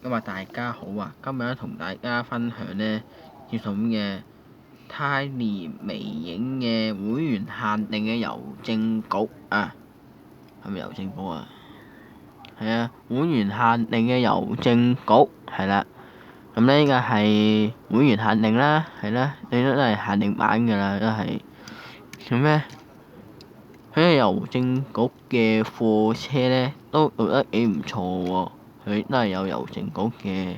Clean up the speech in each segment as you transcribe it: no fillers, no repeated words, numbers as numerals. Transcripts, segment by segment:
咁啊，大家好啊！今日咧同大家分享呢接送嘅 Tiny 微影嘅會員限定嘅郵政局啊，係咪郵政局啊？係啊，會員限定嘅郵政局係啦。咁呢個係會員限定啦，係啦，你都係限定版㗎啦，都係。咁咧，佢個郵政局嘅貨車呢都做得幾唔錯喎，佢都係有郵政局嘅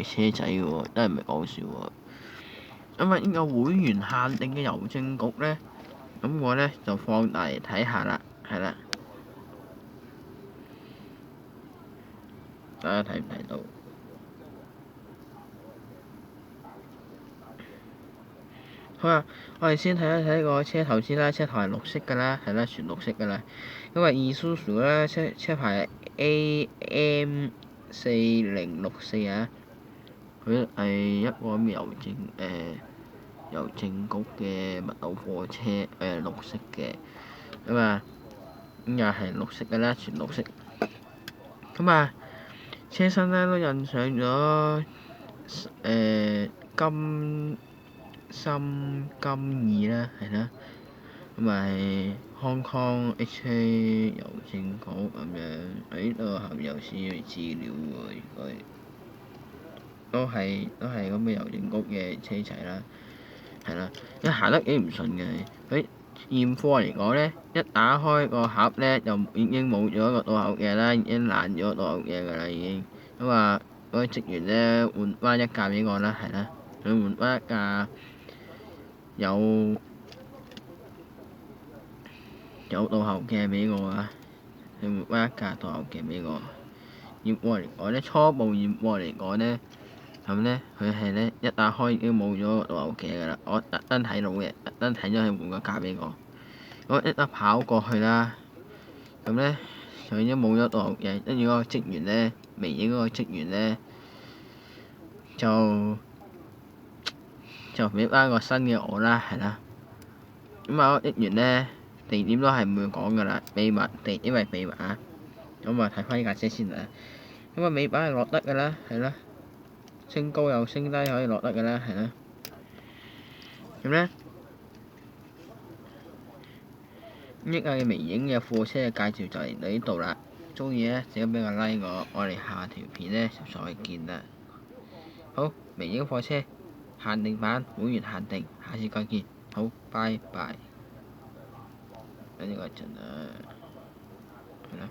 車仔嘅喎，真係唔係講笑喎。咁啊，呢個會員限定嘅郵政局呢，咁我呢就放大嚟睇下啦，係啦，大家睇唔睇到？好啊，我哋先睇一睇個車頭先啦，車頭係綠色㗎啦，係啦，全綠色㗎啦。因為 Isuzu 咧車牌係 AM4064啊，佢係一個咁嘅郵政局嘅物流貨車，綠色嘅，咁啊，咁又係綠色㗎啦，全綠色。咁啊，車身咧都印上咗金心金二啦，係啦，咁咪 Hong Kong HK 郵政局咁樣，喺度後面有少少資料喎，應該都係咁嘅郵政局嘅車仔啦，係啦，一行得幾唔順嘅，佢驗貨嚟講咧，一打開個盒咧就已經冇咗個倒後鏡啦，已經爛咗倒後鏡㗎啦已經，咁啊嗰個職員咧換翻一架俾我啦，係啦，佢換翻一架有倒後鏡俾我啊！佢換翻一架倒後鏡俾我。驗貨嚟講咧，初步驗貨嚟講咧，咁咧佢係咧一打開已經冇咗個倒後鏡㗎啦。我特登睇到嘅，特登睇咗佢換個架俾我。我一跑過去啦，咁咧就已經冇咗倒後鏡，跟住嗰個職員咧，微影嗰個職員咧就俾翻個新嘅我啦，係啦。咁啊，職員咧地點都係唔會講㗎啦，秘密因為秘密啊。咁啊，睇翻呢架車先啦。咁啊，尾板係落得㗎啦，係啦。升高又升低可以落得㗎啦，係啦。咁咧，呢架嘅微影嘅貨車嘅介紹就嚟到呢度啦。中意咧，記得俾個 like 我哋下條片咧就再見啦。好，微影貨車限定版，會員限定，下次再見。好，拜拜。等呢個一陣啊，係啦。